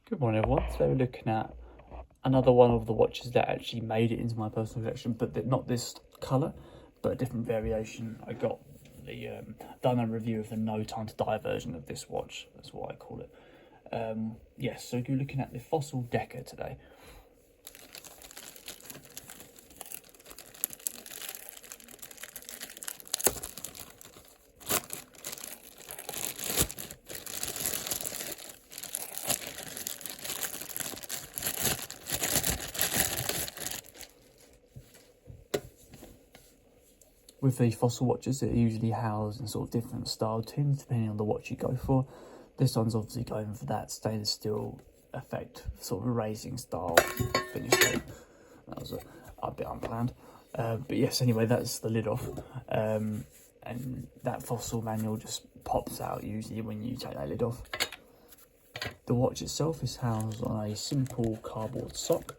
Good morning everyone, today we're looking at another one of the watches that actually made it into my personal collection, but not this colour, but a different variation. I got the done a review of the No Time to Die version of this watch, that's what I call it. Yes, so you're looking at the Fossil Decca today. With the Fossil watches, it usually house in sort of different style tins depending on the watch you go for. This one's obviously going for that stainless steel effect, sort of racing style finish there. That was a bit unplanned. But yes, anyway, that's the lid off. And that Fossil manual just pops out usually when you take that lid off. The watch itself is housed on a simple cardboard sock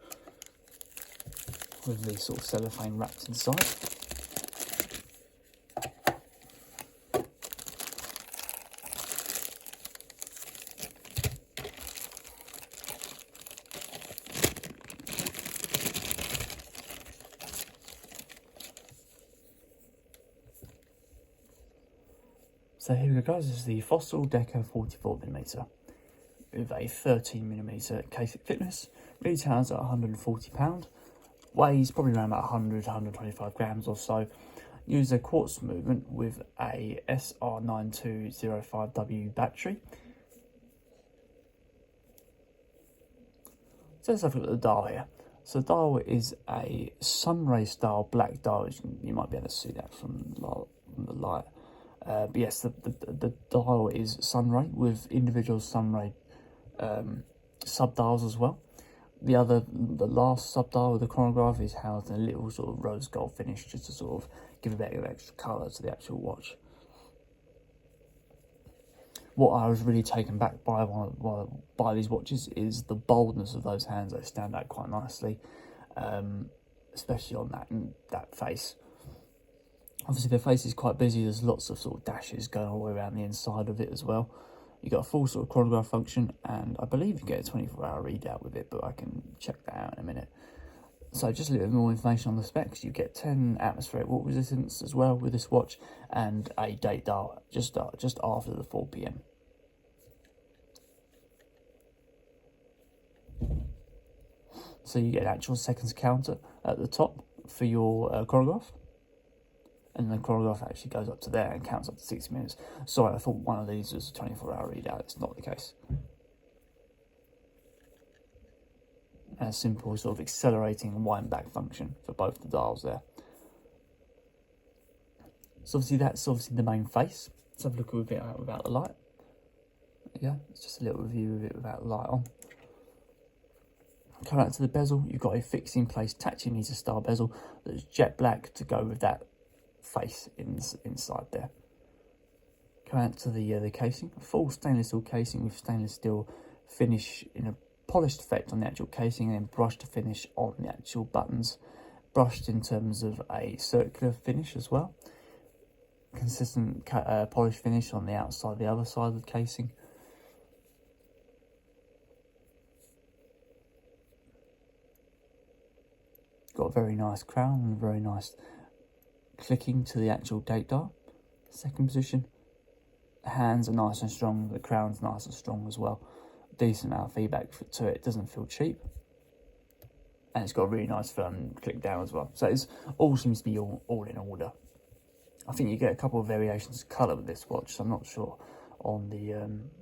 with the sort of cellophane wrapped inside. So here we go guys, this is the Fossil Decca 44mm with a 13mm case thickness, retails at £140, weighs probably around about 100-125 grams or so, uses a quartz movement with a SR9205W battery. So let's have a look at the dial here. So the dial is a sunray style black dial, you might be able to see that from the light. But yes, the dial is sunray with individual sunray sub-dials as well. The last sub-dial with the chronograph is housed in a little sort of rose gold finish just to sort of give a bit of extra colour to the actual watch. What I was really taken back by these watches is the boldness of those hands. They stand out quite nicely, especially on that face. Obviously the face is quite busy, there's lots of sort of dashes going all the way around the inside of it as well. You've got a full sort of chronograph function, and I believe you get a 24-hour readout with it, but I can check that out in a minute. So just a little bit more information on the specs. You get 10 atmospheric water resistance as well with this watch, and a date dial just after the 4 PM. So you get an actual seconds counter at the top for your chronograph. And the chronograph actually goes up to there and counts up to 6 minutes. Sorry, I thought one of these was a 24-hour readout. It's not the case. And a simple sort of accelerating and wind back function for both the dials there. So that's obviously the main face. Let's have a look at it without the light. There you go. It's just a little review of it without the light on. Coming out to the bezel, you've got a fixed in place tachymeter style bezel that's jet black to go with that face inside there. Come out to the casing, a full stainless steel casing with stainless steel finish in a polished effect on the actual casing, and then brushed finish on the actual buttons, brushed in terms of a circular finish as well. Consistent polished finish on the outside, the other side of the casing. Got a very nice crown and a very nice clicking to the actual date dial. Second position, the hands are nice and strong, the crown's nice and strong as well. Decent amount of feedback to it, doesn't feel cheap. And it's got a really nice firm click down as well. So it all seems to be all in order. I think you get a couple of variations of colour with this watch, so I'm not sure on the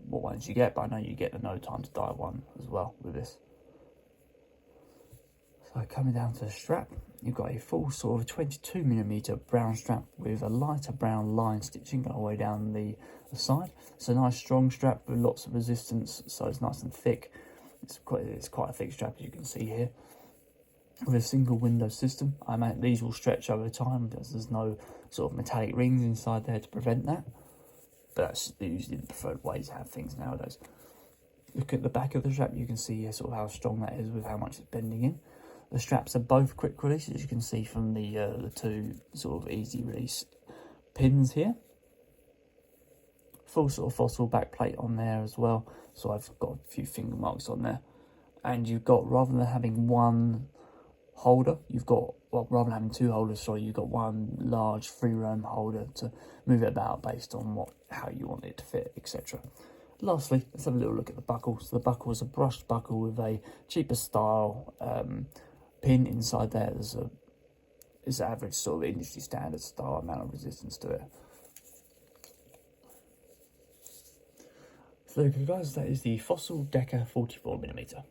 what ones you get, but I know you get the No Time to Die one as well with this. So coming down to the strap, you've got a full sort of 22mm brown strap with a lighter brown line stitching going all the way down the side. It's a nice strong strap with lots of resistance, so it's nice and thick. It's quite a thick strap, as you can see here. With a single window system, I imagine these will stretch over time because there's no sort of metallic rings inside there to prevent that. But that's usually the preferred way to have things nowadays. Look at the back of the strap, you can see sort of how strong that is with how much it's bending in. The straps are both quick release, as you can see from the two sort of easy release pins here. full sort of fossil back plate on there as well. So I've got a few finger marks on there. And you've got, rather than having one holder, you've got, well, rather than having two holders, sorry, you've got one large free roam holder to move it about based on how you want it to fit, etc. Lastly, let's have a little look at the buckle. So the buckle is a brushed buckle with a cheaper style pin inside there. There's average sort of industry standard style amount of resistance to it. So there you go, guys, that is the Fossil Deca 44mm.